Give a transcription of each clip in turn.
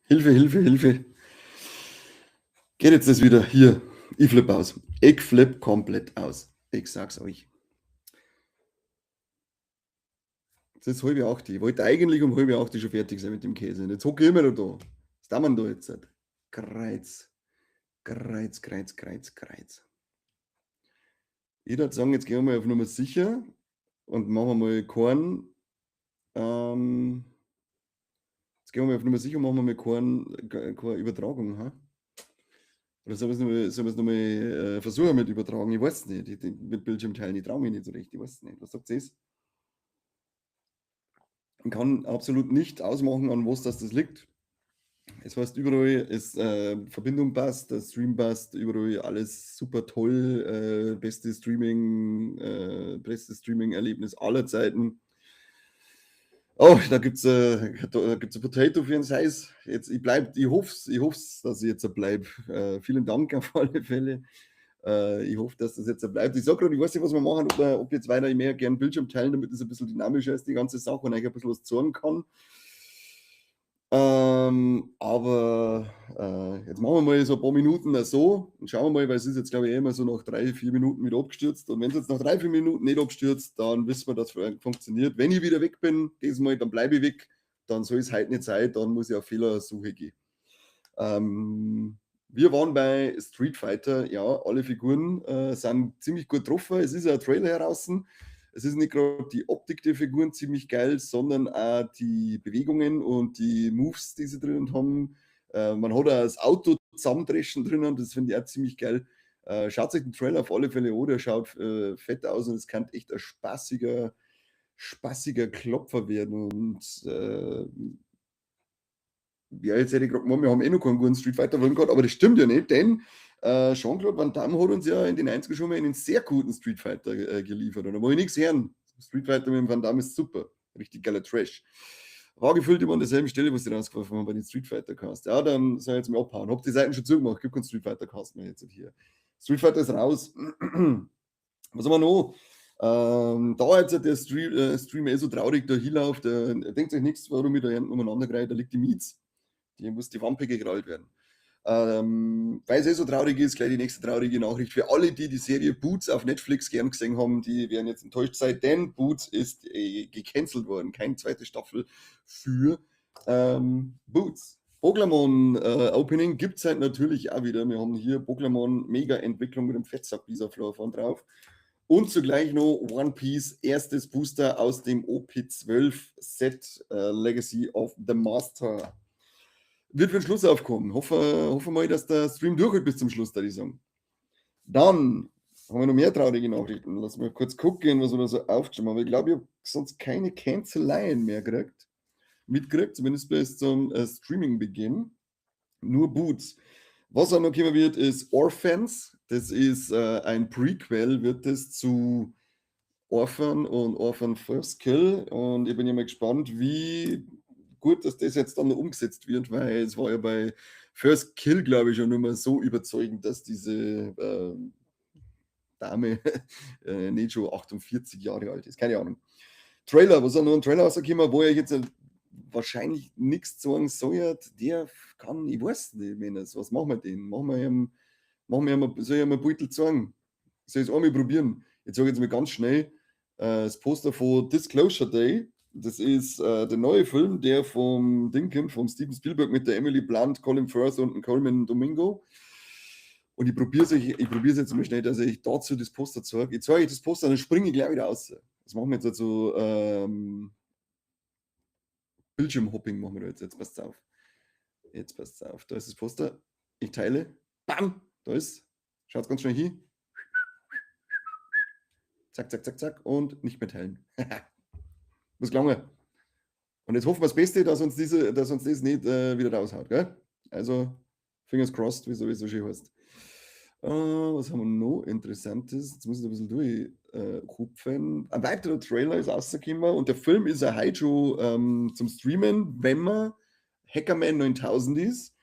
Hilfe, Hilfe, Hilfe. Geht jetzt das wieder? Hier, ich flippe aus. Ich flippe komplett aus. Ich sag's euch. Es ist halb acht. Ich wollte eigentlich um halb acht schon fertig sein mit dem Käse. Und jetzt hocke ich immer noch da. Was tun wir da jetzt? Kreuz, Kreuz, Kreuz, Kreuz, Kreuz. Ich würde sagen, jetzt gehen wir mal auf Nummer sicher und machen wir mal keinen. Jetzt gehen wir mal auf Nummer sicher und machen wir mal keine Übertragung. Ha? Oder sollen wir es nochmal versuchen mit Übertragen? Ich weiß es nicht. Mit Bildschirm teilen, ich traue mich nicht so recht. Ich weiß es nicht. Was sagt ihr? Man kann absolut nicht ausmachen, an was das liegt. Es heißt, überall ist Verbindung passt, der Stream passt, überall alles super toll, bestes Streaming-Erlebnis aller Zeiten. Oh, da gibt's ein Potato für einen Eis. Jetzt, ich hoffe, dass ich jetzt bleibe. Vielen Dank auf alle Fälle. Ich hoffe, dass das jetzt bleibt. Ich sage gerade, ich weiß nicht, was wir machen, ob jetzt weiter, ich mehr gerne Bildschirm teilen, damit es ein bisschen dynamischer ist, die ganze Sache, und ich ein bisschen was zeigen kann. Aber jetzt machen wir mal so ein paar Minuten so und schauen wir mal, weil es ist jetzt, glaube ich, immer so nach 3, 4 Minuten wieder abgestürzt. Und wenn es jetzt nach 3, 4 Minuten nicht abstürzt, dann wissen wir, dass es funktioniert. Wenn ich wieder weg bin, diesmal, dann bleibe ich weg. Dann soll es heute nicht sein, dann muss ich auf Fehlersuche gehen. Wir waren bei Street Fighter, ja, alle Figuren sind ziemlich gut getroffen. Es ist ja ein Trailer heraus. Es ist nicht gerade die Optik der Figuren ziemlich geil, sondern auch die Bewegungen und die Moves, die sie drin haben. Man hat auch das Auto zusammendreschen drinnen, das finde ich auch ziemlich geil. Schaut euch den Trailer auf alle Fälle an, der schaut fett aus und es kann echt ein spaßiger Klopfer werden. Und ja, jetzt hätte ich gerade gemacht, wir haben eh noch keinen guten Street Fighter-Film gehabt, aber das stimmt ja nicht, denn Jean-Claude Van Damme hat uns ja in den 90ern schon mal einen sehr guten Street Fighter geliefert. Und da wollte ich nichts hören. Street Fighter mit dem Van Damme ist super. Richtig geiler Trash. War gefühlt immer an derselben Stelle, wo sie rausgeworfen haben bei den Street Fighter Cast. Ja, dann soll ich jetzt mal abhauen. Hab die Seiten schon zugemacht, gibt keinen Street Fighter Cast mehr jetzt hier. Street Fighter ist raus. Was haben wir noch? Da jetzt der Stream so traurig da hinläuft, denkt euch nichts, warum ich da umeinander greife, da liegt die Miets. Die muss die Wampe gekrallt werden. Weil es so traurig ist, gleich die nächste traurige Nachricht für alle, die die Serie Boots auf Netflix gern gesehen haben, die werden jetzt enttäuscht sein, denn Boots ist gecancelt worden. Keine zweite Staffel für Boots. Pokémon Opening gibt es halt natürlich auch wieder. Wir haben hier Pokémon Mega Entwicklung mit dem Fettsack dieser Florfan drauf. Und zugleich noch One Piece, erstes Booster aus dem OP12 Set Legacy of the Master. Wird für den Schluss aufkommen. Hoffe mal, dass der Stream durchhält bis zum Schluss, würde ich sagen. Dann haben wir noch mehr traurige Nachrichten. Lass mal kurz gucken, was wir da so aufgeschrieben haben. Ich glaube, ich habe sonst keine Canceleien mehr mitgekriegt, zumindest bis zum Streaming-Beginn. Nur Boots. Was auch noch kommen wird, ist Orphans. Das ist ein Prequel, wird es zu Orphan und Orphan First Kill. Und ich bin ja mal gespannt, wie gut, dass das jetzt dann noch umgesetzt wird, weil es war ja bei First Kill, glaube ich, schon immer so überzeugend, dass diese Dame nicht schon 48 Jahre alt ist. Keine Ahnung. Trailer, was auch noch ein Trailer rausgekommen, wo ich jetzt wahrscheinlich nichts sagen soll, der kann, ich weiß nicht, was machen wir den? Soll ich ihm ein Beutel zeigen? Soll ich es einmal probieren? Jetzt sage ich jetzt mal ganz schnell das Poster von Disclosure Day. Das ist der neue Film, der vom Dinken, vom Steven Spielberg mit der Emily Blunt, Colin Firth und Coleman Domingo. Und ich probiere es jetzt mal schnell, dass ich dazu das Poster zeige. Ich zeige euch das Poster, dann springe ich gleich wieder aus. Das machen wir jetzt also Bildschirmhopping machen wir da jetzt. Jetzt passt auf. Jetzt passt auf. Da ist das Poster. Ich teile. Bam! Da ist. Schaut ganz schnell hin. Zack, zack, zack, zack. Und nicht mehr teilen. Muss lange. Und jetzt hoffen wir das Beste, dass uns das nicht wieder raushaut. Gell? Also, fingers crossed, wie sowieso schön heißt. Was haben wir noch Interessantes? Jetzt muss ich ein bisschen durchhupfen. Ein weiterer Trailer ist rausgekommen und der Film ist ja heute schon zum Streamen, wenn man Hackerman 9000 ist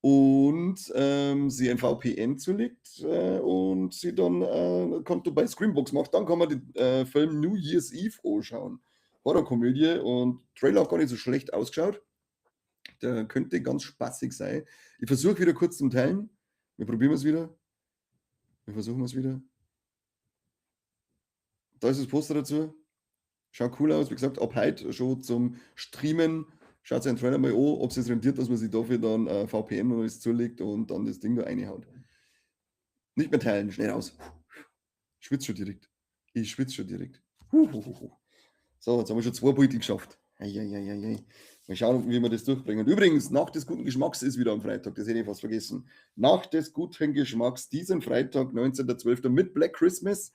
und sie ein VPN zulegt und sie dann ein Konto bei Screambox macht, dann kann man den Film New Year's Eve anschauen. Horrorkomödie und Trailer hat gar nicht so schlecht ausgeschaut. Der könnte ganz spaßig sein. Ich versuche wieder kurz zum Teilen. Wir probieren es wieder. Wir versuchen es wieder. Da ist das Poster dazu. Schaut cool aus. Wie gesagt, ab heute schon zum Streamen. Schaut euch den Trailer mal an, ob es sich rentiert, dass man sich dafür dann VPN und alles zulegt und dann das Ding da reinhaut. Nicht mehr teilen, schnell raus. Ich schwitze schon direkt. Ich schwitze schon direkt. So, jetzt haben wir schon 2 Beute geschafft. Eieieiei. Mal schauen, wie wir das durchbringen. Und übrigens, Nacht des guten Geschmacks ist wieder am Freitag. Das hätte ich fast vergessen. Nacht des guten Geschmacks, diesen Freitag, 19.12. mit Black Christmas.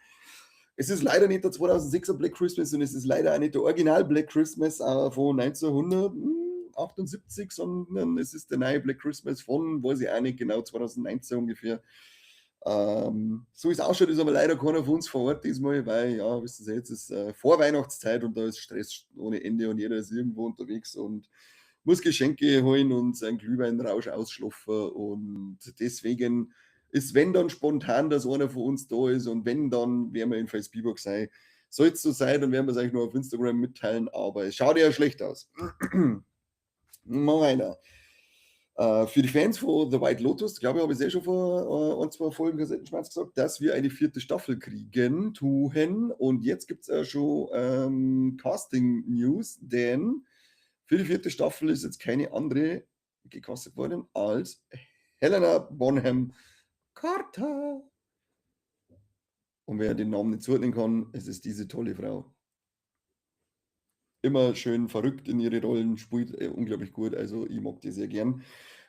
Es ist leider nicht der 2006er Black Christmas und es ist leider auch nicht der Original Black Christmas von 1978, sondern es ist der neue Black Christmas von, weiß ich auch nicht genau, 2019 ungefähr. So wie es ausschaut, ist aber leider keiner von uns vor Ort diesmal, weil, ja, wissen Sie, jetzt ist Vorweihnachtszeit und da ist Stress ohne Ende und jeder ist irgendwo unterwegs und muss Geschenke holen und seinen Glühweinrausch ausschlafen und deswegen ist, wenn dann spontan, dass einer von uns da ist und wenn, dann werden wir in Facebook sein. Soll es so sein, dann werden wir es euch nur auf Instagram mitteilen, aber es schaut ja schlecht aus. Mal weiter. Für die Fans von The White Lotus, glaube ich, habe ich es eh schon vor 2 Folgen Kassettenschmerz gesagt, dass wir eine 4. Staffel kriegen, tun. Und jetzt gibt es schon Casting-News, denn für die 4. Staffel ist jetzt keine andere gecastet worden als Helena Bonham Carter. Und wer den Namen nicht zuordnen kann, es ist diese tolle Frau. Immer schön verrückt in ihre Rollen, spielt unglaublich gut. Also ich mag die sehr gern.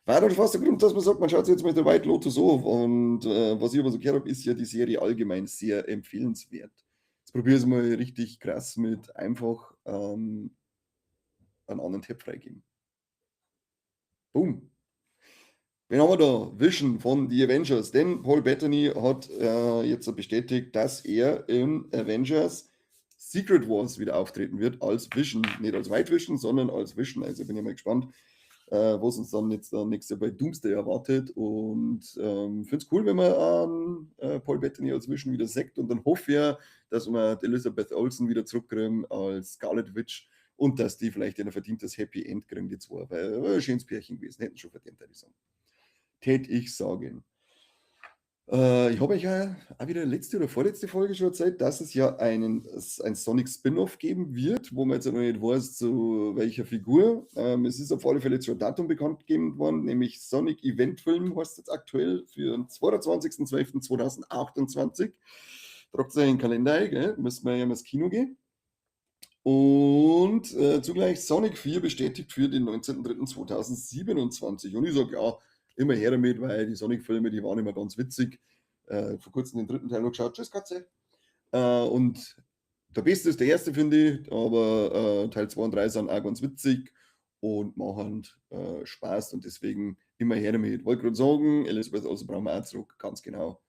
War dann fast der Grund, dass man sagt, man schaut sich jetzt mal The White Lotus an. Und was ich aber so gehört habe, ist ja die Serie allgemein sehr empfehlenswert. Jetzt probiere ich es mal richtig krass mit einfach einen anderen Tab freigeben. Boom. Wen haben wir da? Vision von The Avengers. Denn Paul Bettany hat jetzt bestätigt, dass er in Avengers Secret Wars wieder auftreten wird als Vision. Nicht als White Vision, sondern als Vision. Also bin ich mal gespannt, was uns dann jetzt nächstes Jahr bei Doomsday erwartet. Und finde es cool, wenn man Paul Bettany als Vision wieder sagt. Und dann hoffe ich, dass wir Elizabeth Olsen wieder zurückkriegen als Scarlet Witch und dass die vielleicht ein verdientes Happy End kriegen, die zwei. Weil ein schönes Pärchen gewesen, hätten schon verdient, würde ich sagen. Tät ich sagen. Ich habe euch ja auch wieder letzte oder vorletzte Folge schon erzählt, dass es ja ein Sonic Spin-off geben wird, wo man jetzt noch nicht weiß, zu welcher Figur. Es ist auf alle Fälle schon ein Datum bekannt gegeben worden, nämlich Sonic Event Film heißt jetzt aktuell für den 22.12.2028. Tragt euch in den Kalender ein, gell? Müssen wir ja mal ins Kino gehen. Und zugleich Sonic 4 bestätigt für den 19.03.2027. Und ich sage, ja, immer her damit, weil die Sonic-Filme, die waren immer ganz witzig. Vor kurzem den 3. Teil noch geschaut. Tschüss, Katze. Und der beste ist der erste, finde ich, aber Teil 2 und 3 sind auch ganz witzig und machen Spaß und deswegen immer her damit. Wollte gerade sagen, Elisabeth Olsen brauchen wir auch zurück, ganz genau.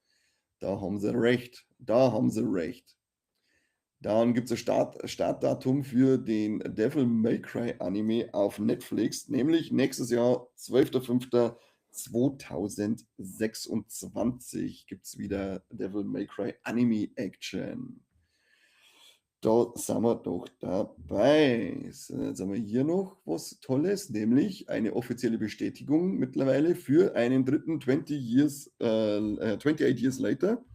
Da haben sie recht. Da haben sie recht. Dann gibt es ein Startdatum für den Devil May Cry Anime auf Netflix, nämlich nächstes Jahr, 12.05.2026, gibt es wieder Devil May Cry Anime Action. Da sind wir doch dabei. So, jetzt haben wir hier noch was Tolles, nämlich eine offizielle Bestätigung mittlerweile für einen dritten 28 Years Later.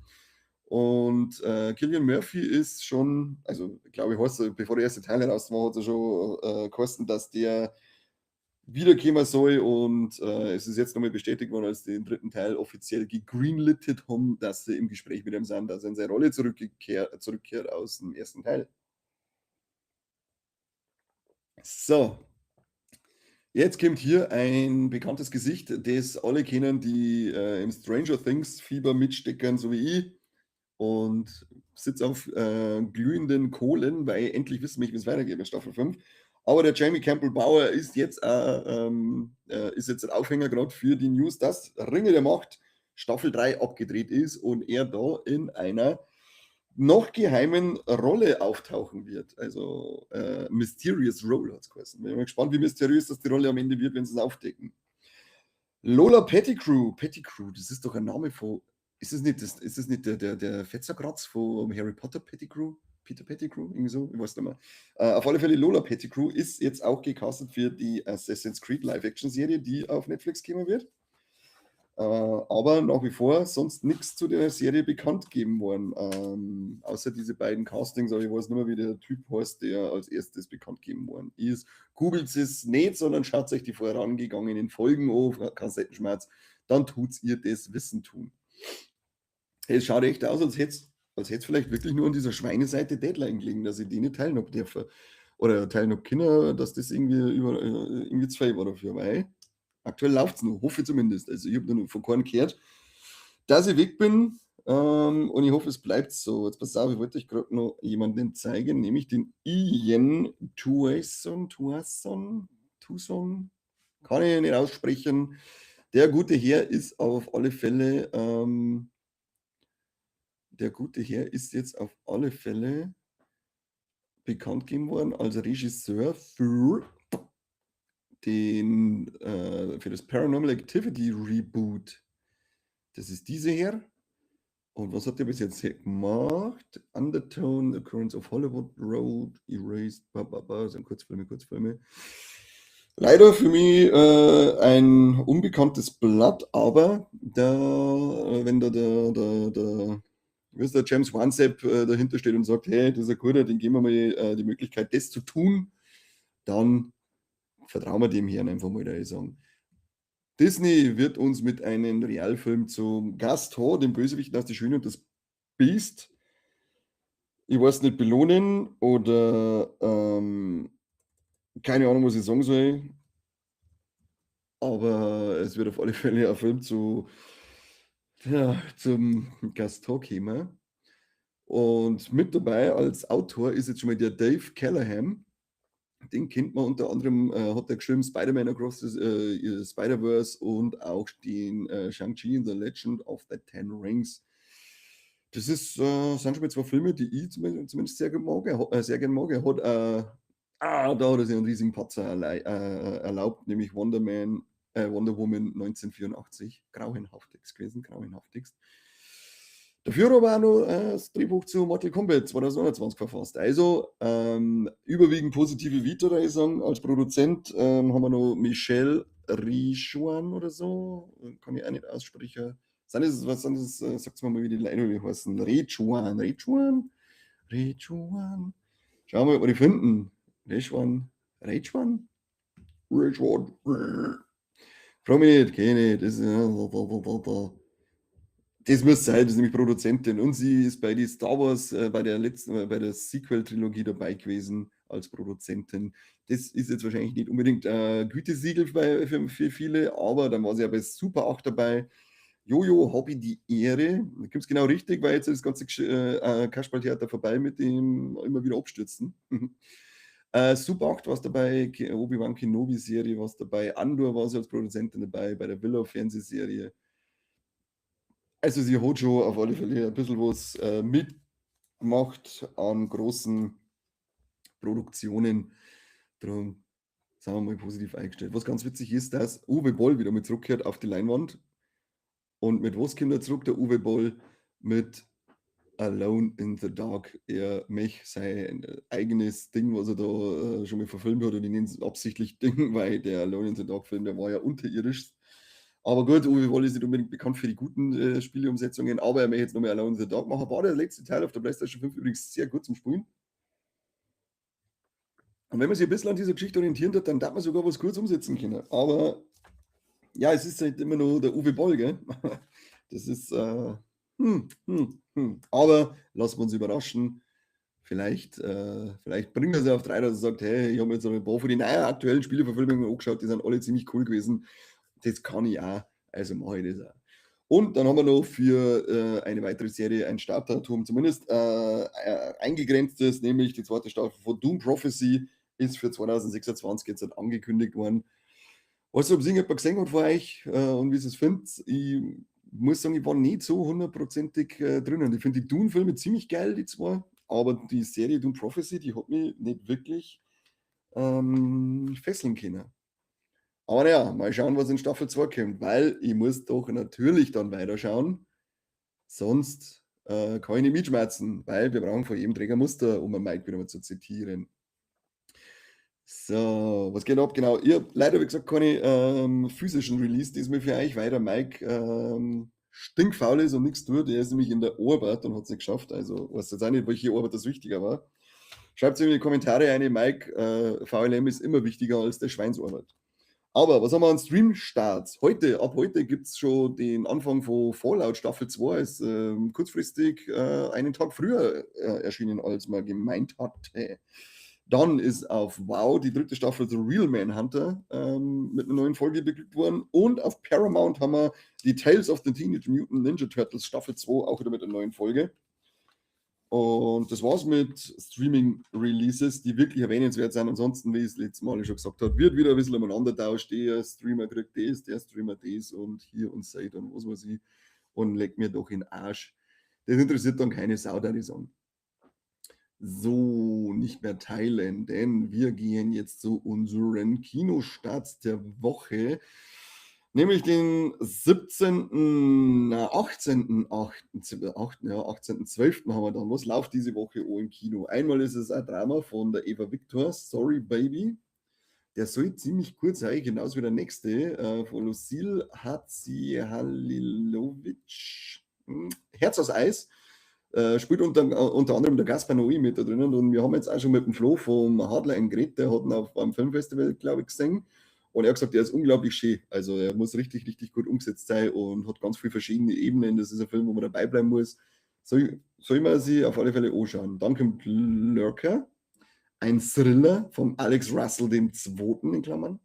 Und Cillian Murphy ist schon, also glaube ich, bevor der erste Teil heraus war, hat er schon geheißen, dass der wiederkommen soll. Und es ist jetzt nochmal bestätigt worden, als die den 3. Teil offiziell gegreenlitet haben, dass sie im Gespräch mit ihm sind, dass er in seine Rolle zurückkehrt aus dem ersten Teil. So. Jetzt kommt hier ein bekanntes Gesicht, das alle kennen, die im Stranger Things Fieber mitstecken, so wie ich. Und sitze auf glühenden Kohlen, weil endlich wissen wir, wie es weitergeht mit Staffel 5. Aber der Jamie Campbell Bauer ist jetzt ein Aufhänger gerade für die News, dass Ringe der Macht Staffel 3 abgedreht ist und er da in einer noch geheimen Rolle auftauchen wird. Also Mysterious Role hat es geheißen. Bin mal gespannt, wie mysteriös das die Rolle am Ende wird, wenn sie es aufdecken. Lola Pettigrew. Pettigrew, das ist doch ein Name von. Ist es nicht der Fetzerkratz von Harry Potter Pettigrew? Peter Pettigrew, irgendwie so, ich weiß nicht mehr. Auf alle Fälle, Lola Pettigrew ist jetzt auch gecastet für die Assassin's Creed Live-Action-Serie, die auf Netflix kommen wird. Aber nach wie vor sonst nichts zu der Serie bekannt gegeben worden. Außer diese beiden Castings, aber ich weiß nicht mehr, wie der Typ heißt, der als erstes bekannt gegeben worden ist. Googelt es nicht, sondern schaut euch die vorangegangenen Folgen an, Kassettenschmerz, dann tut's ihr das Wissen tun. Hey, es schaut echt aus, als hätte es vielleicht wirklich nur an dieser Schweineseite Deadline gelegen, dass ich die nicht teilen habe dürfen. Oder teilen habe können, dass das irgendwie zu viel war dafür, weil aktuell läuft es noch, hoffe ich zumindest. Also ich habe noch von keinem gehört, dass ich weg bin, und ich hoffe, es bleibt so. Jetzt pass auf, ich wollte euch gerade noch jemanden zeigen, nämlich den Ian Tuason, kann ich nicht aussprechen. Der gute Herr ist auf alle Fälle, jetzt auf alle Fälle bekannt gegeben worden als Regisseur für für das Paranormal Activity Reboot. Das ist diese hier. Und was hat der bis jetzt hier gemacht? Undertone, The Currents of Hollywood, Road, Erased, sind Kurzfilme. Leider für mich ein unbekanntes Blatt, aber wenn wie ist der James Wansep dahinter steht und sagt, hey, das ist ein guter, den geben wir mal die Möglichkeit, das zu tun, dann vertrauen wir dem Herrn einfach mal, da ich sagen. Disney wird uns mit einem Realfilm zum Gast haben, dem Bösewicht aus Die Schöne und das Biest. Ich weiß nicht, belohnen oder keine Ahnung, was ich sagen soll. Aber es wird auf alle Fälle ein Film zum Gaston kommen. Und mit dabei als Autor ist jetzt schon mal der Dave Callahan. Den kennt man unter anderem, hat er geschrieben Spider-Man Across the Spider-Verse und auch den Shang-Chi and the Legend of the Ten Rings. Das sind schon mal zwei Filme, die ich zumindest sehr gerne mag. Sehr gerne mag. Er hat, da hat er sich einen riesigen Patzer erlaubt, nämlich Wonder Woman 1984. Grauenhaftigst gewesen, grauenhaftigst. Dafür hat er aber auch noch das Drehbuch zu Mortal Kombat 2021 verfasst. Also überwiegend positive Vita, da ich sagen. Als Produzent haben wir noch Michel Richuan oder so. Kann ich auch nicht aussprechen. Was sind das? Sagt mir mal, wie die Leute heißen. Rechuan? Schauen wir mal, ob wir die finden. Rechuan? Frag mich nicht, kenne ich. Das muss sein, das ist nämlich Produzentin. Und sie ist bei die Star Wars, bei der Sequel-Trilogie dabei gewesen als Produzentin. Das ist jetzt wahrscheinlich nicht unbedingt Gütesiegel für viele, aber dann war sie ja bei Super 8 dabei. Jojo, habe ich die Ehre. Da gibt es genau richtig, weil jetzt ist das ganze Kasperltheater vorbei mit dem immer wieder abstürzen. Super 8 war es dabei, Obi-Wan Kenobi-Serie war es dabei, Andor war sie als Produzentin dabei, bei der Willow-Fernsehserie. Also sie hat schon auf alle Fälle ein bisschen was mitgemacht an großen Produktionen. Darum sind wir mal positiv eingestellt. Was ganz witzig ist, dass Uwe Boll wieder mit zurückkehrt auf die Leinwand. Und mit was kommt er zurück, der Uwe Boll? Mit Alone in the Dark. Er möchte sein eigenes Ding, was er da schon mal verfilmt hat, und ich nenne es absichtlich Ding, weil der Alone in the Dark Film, der war ja unterirdisch. Aber gut, Uwe Boll ist nicht unbedingt bekannt für die guten Spieleumsetzungen, aber er möchte jetzt nochmal Alone in the Dark machen. War der letzte Teil auf der PlayStation 5 übrigens sehr gut zum Spielen. Und wenn man sich ein bisschen an dieser Geschichte orientieren hat, dann darf man sogar was kurz umsetzen können. Aber ja, es ist halt immer noch der Uwe Boll, gell? Das ist, Aber lassen wir uns überraschen. Vielleicht bringen wir es auf 3, dass er sagt, hey, ich habe mir jetzt ein paar von den neuen aktuellen Spieleverfilmungen angeschaut, die sind alle ziemlich cool gewesen. Das kann ich auch, also mache ich das auch. Und dann haben wir noch für eine weitere Serie ein Startdatum, zumindest eingegrenztes, nämlich die zweite Staffel von Doom Prophecy ist für 2026 jetzt halt angekündigt worden. Was ob es irgendjemand gesehen hat von euch und wie ihr es findet, ich muss sagen, ich war nicht so hundertprozentig drinnen. Ich finde die Dune-Filme ziemlich geil, die zwei, aber die Serie Dune Prophecy, die hat mich nicht wirklich fesseln können. Aber ja, mal schauen, was in Staffel 2 kommt, weil ich muss doch natürlich dann weiterschauen. Sonst kann ich nicht mitschmerzen, weil wir brauchen von jedem Träger Muster, um ein Mike wieder mal zu zitieren. So, was geht ab? Genau, ich habe leider, wie gesagt, keine physischen Release diesmal für euch, weil der Mike stinkfaul ist und nichts tut. Er ist nämlich in der Arbeit und hat es nicht geschafft. Also, weiß jetzt auch nicht, welche Arbeit das wichtiger war. Schreibt es in die Kommentare eine, Mike, VLM ist immer wichtiger als der Schweinsarbeit. Aber was haben wir an Stream-Starts? Ab heute gibt es schon den Anfang von Fallout Staffel 2. Ist kurzfristig einen Tag früher erschienen, als man gemeint hatte. Dann ist auf WoW die dritte Staffel The Real Manhunter mit einer neuen Folge beglückt worden. Und auf Paramount haben wir die Tales of the Teenage Mutant Ninja Turtles Staffel 2 auch wieder mit einer neuen Folge. Und das war's mit Streaming-Releases, die wirklich erwähnenswert sind. Ansonsten, wie ich es letztes Mal schon gesagt habe, wird wieder ein bisschen umeinander tauscht. Der Streamer kriegt das, der Streamer das und hier und seit und was weiß ich. Und leckt mir doch in den Arsch. Das interessiert dann keine Sau, da die sagen. So, nicht mehr teilen, denn wir gehen jetzt zu unseren Kinostarts der Woche. Nämlich den 18.12. haben wir dann. Was läuft diese Woche auch im Kino? Einmal ist es ein Drama von der Eva Victor, Sorry Baby. Der soll ziemlich kurz sein, genauso wie der nächste, von Lucille Hatzihalilovic. Herz aus Eis. Spielt unter anderem der Gaspar Noé mit da drinnen. Und wir haben jetzt auch schon mit dem Flo vom Hardline geredet, der hat ihn auf einem Filmfestival, glaube ich, gesehen. Und er hat gesagt, der ist unglaublich schön. Also er muss richtig, richtig gut umgesetzt sein und hat ganz viele verschiedene Ebenen. Das ist ein Film, wo man dabei bleiben muss. Soll man sich auf alle Fälle anschauen. Dann kommt Lurker, ein Thriller von Alex Russell dem Zweiten in Klammern.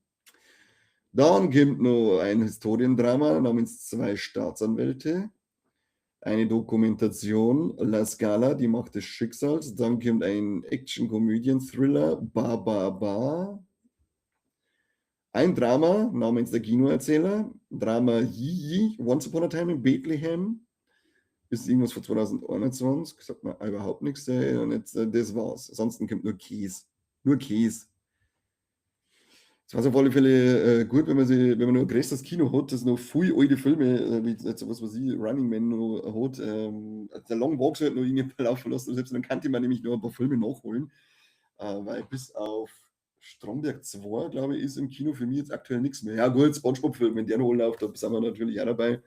Dann kommt noch ein Historiendrama namens Zwei Staatsanwälte. Eine Dokumentation, La Scala, die Macht des Schicksals. Dann kommt ein Action-Komödien-Thriller, Ba Ba Ba. Ein Drama namens Der Kinoerzähler. Drama Yi, Once Upon a Time in Bethlehem. Ist irgendwas von 2021. Sagt man überhaupt nichts. Und jetzt, das war's. Ansonsten kommt nur Käse. Nur Käse. Es war auf alle Fälle gut, wenn man nur ein größeres Kino hat, das noch viele alte Filme, wie jetzt, was weiß ich, Running Man noch hat. Der Long Walk sollte noch irgendwie laufen lassen, selbst dann kann man nämlich noch ein paar Filme nachholen, weil bis auf Stromberg 2, glaube ich, ist im Kino für mich jetzt aktuell nichts mehr. Ja gut, Spongebob-Film, wenn der noch läuft, da sind wir natürlich auch dabei.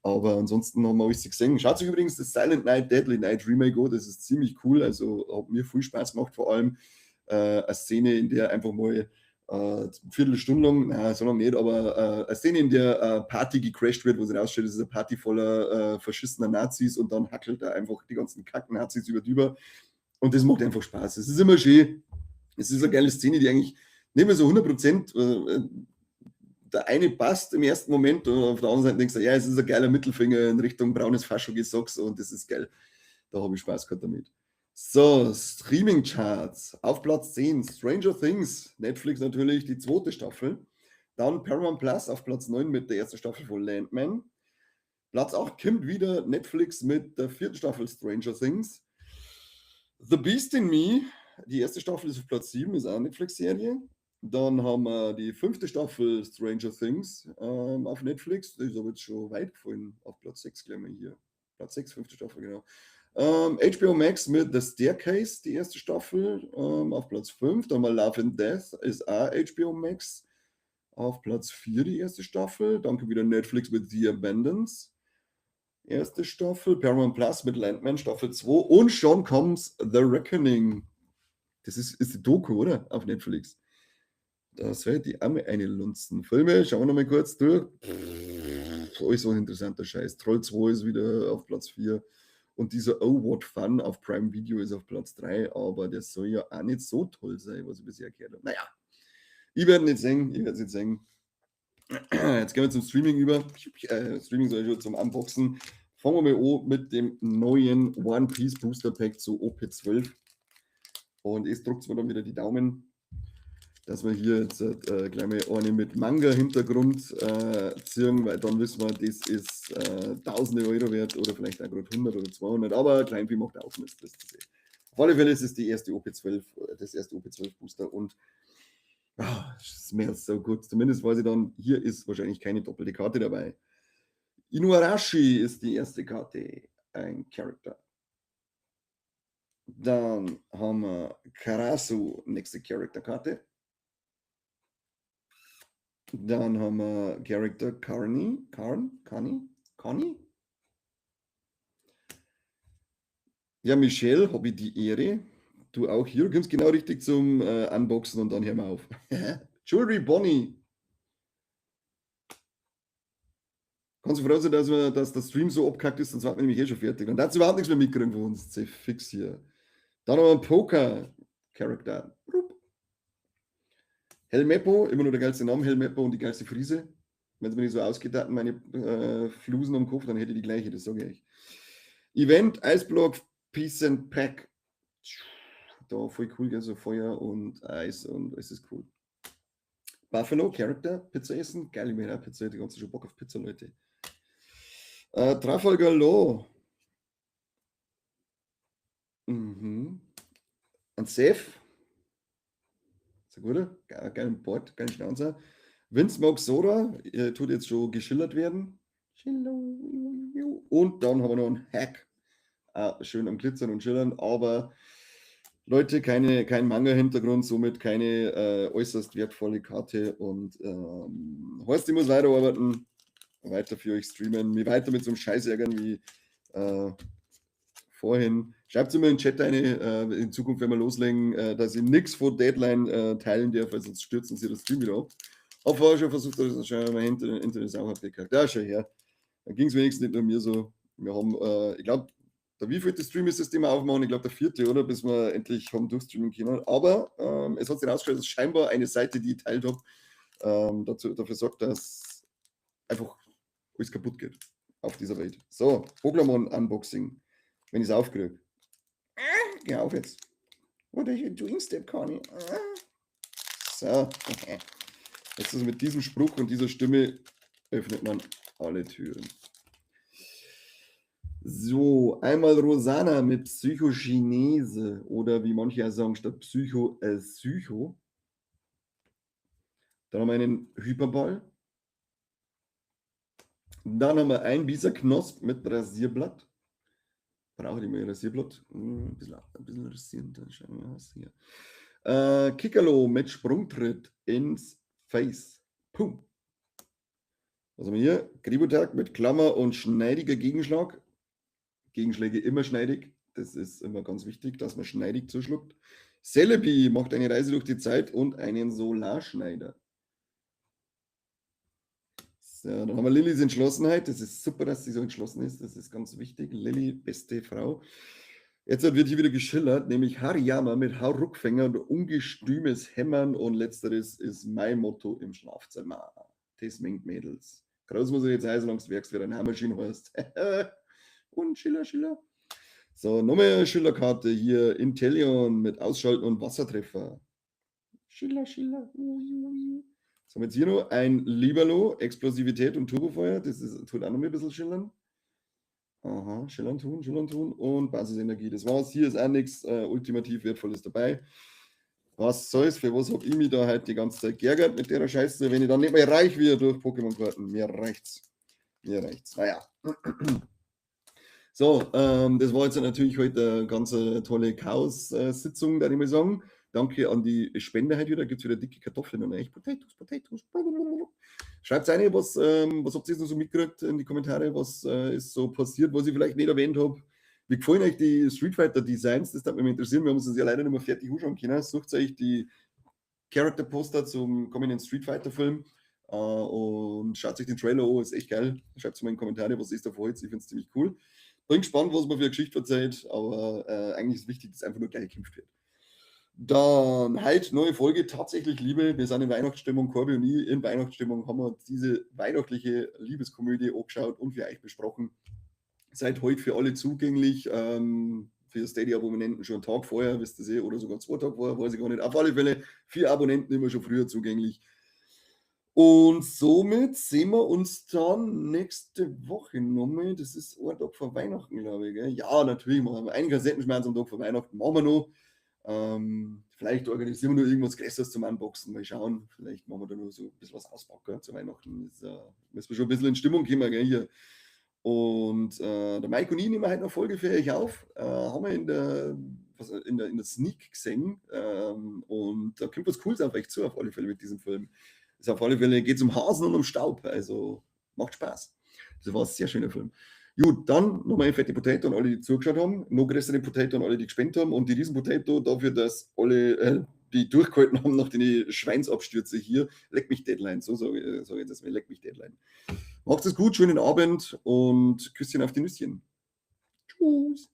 Aber ansonsten haben wir alles gesehen. Schaut euch übrigens das Silent Night, Deadly Night Remake an, das ist ziemlich cool, also hat mir viel Spaß gemacht, vor allem eine Szene, in der einfach mal eine Viertelstunde lang, nein, so lange nicht, aber eine Szene, in der eine Party gecrashed wird, wo sich rausstellt, es ist eine Party voller verschissener Nazis und dann hackelt er einfach die ganzen Kacken-Nazis über. Und das macht einfach Spaß. Es ist immer schön. Es ist eine geile Szene, die eigentlich nicht mehr so 100%, der eine passt im ersten Moment und auf der anderen Seite denkst du, ja, es ist ein geiler Mittelfinger in Richtung braunes Fascho-Gesocks und das ist geil. Da habe ich Spaß gehabt damit. So, Streaming-Charts. Auf Platz 10, Stranger Things. Netflix natürlich, die zweite Staffel. Dann Paramount Plus auf Platz 9 mit der ersten Staffel von Landman. Platz 8 kommt wieder Netflix mit der vierten Staffel Stranger Things. The Beast in Me, die erste Staffel ist auf Platz 7, ist auch eine Netflix-Serie. Dann haben wir die fünfte Staffel Stranger Things auf Netflix. Das ist aber jetzt schon weit gefallen. Auf Platz 6, gleich mal hier. Platz 6, fünfte Staffel, genau. HBO Max mit The Staircase, die erste Staffel, auf Platz 5. Dann mal Love and Death ist auch HBO Max. Auf Platz 4 die erste Staffel. Dann kommt wieder Netflix mit The Abundance. Erste Staffel. Paramount Plus mit Landman Staffel 2. Und schon kommt The Reckoning. Das ist die Doku, oder? Auf Netflix. Da soll die Arme eine lunzen. Filme, schauen wir nochmal kurz durch. Alles so ein interessanter Scheiß. Troll 2 ist wieder auf Platz 4. Und dieser Oh What Fun auf Prime Video ist auf Platz 3. Aber der soll ja auch nicht so toll sein, was ich bisher gehört habe. Naja, ich werde nicht sehen. Jetzt gehen wir zum Streaming über. Streaming soll ich schon zum Unboxen. Fangen wir mal an mit dem neuen One Piece Booster Pack zu OP12. Und jetzt drückt es mir dann wieder die Daumen, dass wir hier jetzt gleich mal eine mit Manga-Hintergrund ziehen, weil dann wissen wir, das ist tausende Euro wert oder vielleicht auch gerade 100 oder 200, aber Kleinvieh macht auch Mist, das zu sehen. Auf alle Fälle ist es die erste OP12, das erste OP12-Booster und es schmeckt so gut. Zumindest weiß ich dann, hier ist wahrscheinlich keine doppelte Karte dabei. Inuarashi ist die erste Karte. ein Charakter. Dann haben wir Karasu, nächste Charakterkarte. Dann haben wir Charakter Carney. Ja, Michelle, habe ich die Ehre. Du auch hier. Du kommst genau richtig zum Unboxen und dann hören wir auf. Jewelry Bonnie. Kannst du froh sein, dass der Stream so abkackt ist, sonst warten wir nämlich eh schon fertig. Dann darfst du überhaupt nichts mehr mitkriegen von uns. Sehr fix hier. Dann haben wir einen Poker-Charakter. Helmeppo, immer nur der geilste Name, Helmeppo und die geilste Frise. Wenn es mir nicht so ausgeht, hatten meine Flusen am Kopf, dann hätte ich die gleiche, das sage ich. Event, Eisblock, Peace and Pack. Da voll cool, gell? So Feuer und Eis und es ist cool. Buffalo, Character, Pizza essen. Geil, ich meine auch Pizza, die ganze schon Bock auf Pizza, Leute. Trafalgar Law. Mhm. Ein Safe. Ist ein guter. Geilen Board, geilen Schnauzer. Windsmoke Soda, tut jetzt schon geschillert werden. Und dann haben wir noch einen Hack. Schön am Glitzern und Schillern, aber Leute, kein Manga-Hintergrund, somit keine äußerst wertvolle Karte. Und Horst, ich muss weiterarbeiten, weiter für euch streamen, mir weiter mit so einem Scheiß ärgern wie vorhin. Schreibt es mir in den Chat eine, in Zukunft, wenn wir loslegen, dass ich nichts vor Deadline teilen darf, weil sonst stürzen sie das Stream wieder ab. Habe vorher schon versucht, dass ich schon mal hinter das auch gekriegt. Da schon her. Dann ging es wenigstens nicht nur mir so. Wir haben, ich glaube, der wievielte Stream ist das, den wir aufmachen? Ich glaube, der 4., oder? Bis wir endlich haben durchstreamen können. Aber es hat sich herausgestellt, dass scheinbar eine Seite, die ich teilt habe, dafür sorgt, dass einfach alles kaputt geht auf dieser Welt. So, Pokémon Unboxing. Wenn ich es aufkriege. Geh auf jetzt. What are you doing, Step Conny? So. Jetzt ist mit diesem Spruch und dieser Stimme öffnet man alle Türen. So, einmal Rosana mit Psychogenese oder wie manche ja sagen, statt Psycho, Psycho. Dann haben wir einen Hyperball. Dann haben wir ein Bisa-Knosp mit Rasierblatt. Brauche ich mal ein Rasierblatt? Ein bisschen rasieren, dann schauen wir aus hier. Kickerlo mit Sprungtritt ins Face. Pum. Was haben wir hier? Gribotag mit Klammer und schneidiger Gegenschlag. Gegenschläge immer schneidig. Das ist immer ganz wichtig, dass man schneidig zuschluckt. Celebi macht eine Reise durch die Zeit und einen Solarschneider. So, dann haben wir Lillys Entschlossenheit. Das ist super, dass sie so entschlossen ist. Das ist ganz wichtig. Lilly, beste Frau. Jetzt wird hier wieder geschillert, nämlich Hariyama mit Hauruckfänger und ungestümes Hämmern. Und letzteres ist mein Motto im Schlafzimmer. Das mengt Mädels. Groß muss ich jetzt heißen, solange du werkst wie ein Hammerschien heißt. Und Schiller. So, nochmal eine Schillerkarte hier. Intellion mit Ausschalten und Wassertreffer. Schiller. So haben wir jetzt hier noch ein Liberlo, Explosivität und Turbofeuer. Das tut auch noch ein bisschen schillern. Aha, schillern tun und Basisenergie. Das war's. Hier ist auch nichts ultimativ Wertvolles dabei. Was soll's? Für was habe ich mich da halt die ganze Zeit geärgert mit der Scheiße, wenn ich dann nicht mehr reich werde durch Pokémon-Karten? Mir reicht's. Naja. So, das war jetzt natürlich heute eine ganz tolle Chaos-Sitzung, da ich mal sagen. Danke an die Spender heute wieder. Gibt es wieder dicke Kartoffeln und echt Potatoes. Schreibt eine, was habt ihr jetzt noch so mitgekriegt in die Kommentare, was ist so passiert, was ich vielleicht nicht erwähnt habe. Wie gefallen euch die Street Fighter Designs? Das würde mich interessieren. Wir haben uns das ja leider nicht mehr fertig anschauen können. Sucht euch die Character Poster zum kommenden Street Fighter Film und schaut euch den Trailer an. Ist echt geil. Schreibt es mal in die Kommentare, was ist da vor jetzt. Ich finde es ziemlich cool. Bin gespannt, was man für eine Geschichte erzählt, aber eigentlich ist wichtig, dass einfach nur geil gekämpft wird. Dann heute neue Folge, tatsächlich Liebe. Wir sind in Weihnachtsstimmung, Corby und ich in Weihnachtsstimmung, haben wir diese weihnachtliche Liebeskomödie angeschaut und für euch besprochen. Seit heute für alle zugänglich. Für Steady-Abonnenten schon einen Tag vorher, wisst ihr, oder sogar 2 Tage vorher, weiß ich gar nicht. Auf alle Fälle für Abonnenten immer schon früher zugänglich. Und somit sehen wir uns dann nächste Woche nochmal. Das ist ein Tag vor Weihnachten, glaube ich. Gell? Ja, natürlich machen wir einen Kassettenschmerz am Tag vor Weihnachten. Machen wir noch. Vielleicht organisieren wir noch irgendwas Größeres zum Unboxen. Mal schauen. Vielleicht machen wir da noch so ein bisschen was auspacken zu Weihnachten. Das, müssen wir schon ein bisschen in Stimmung kommen, gell, hier. Und der Mike und ich nehmen heute noch Folge für euch auf. Haben wir in der Sneak gesehen. Und da kommt was Cooles auf euch zu, auf alle Fälle mit diesem Film. Also auf alle Fälle geht es um Hasen und um Staub. Also macht Spaß. Das war ein sehr schöner Film. Gut, dann nochmal eine fette Potato an alle, die zugeschaut haben. Noch größere Potato an alle, die gespendet haben. Und die Riesen-Potato dafür, dass alle, die durchgehalten haben nach den Schweinsabstürze hier. Leck mich Deadline. So sage ich jetzt mal. Leck mich Deadline. Macht es gut, schönen Abend und Küsschen auf die Nüsschen. Tschüss.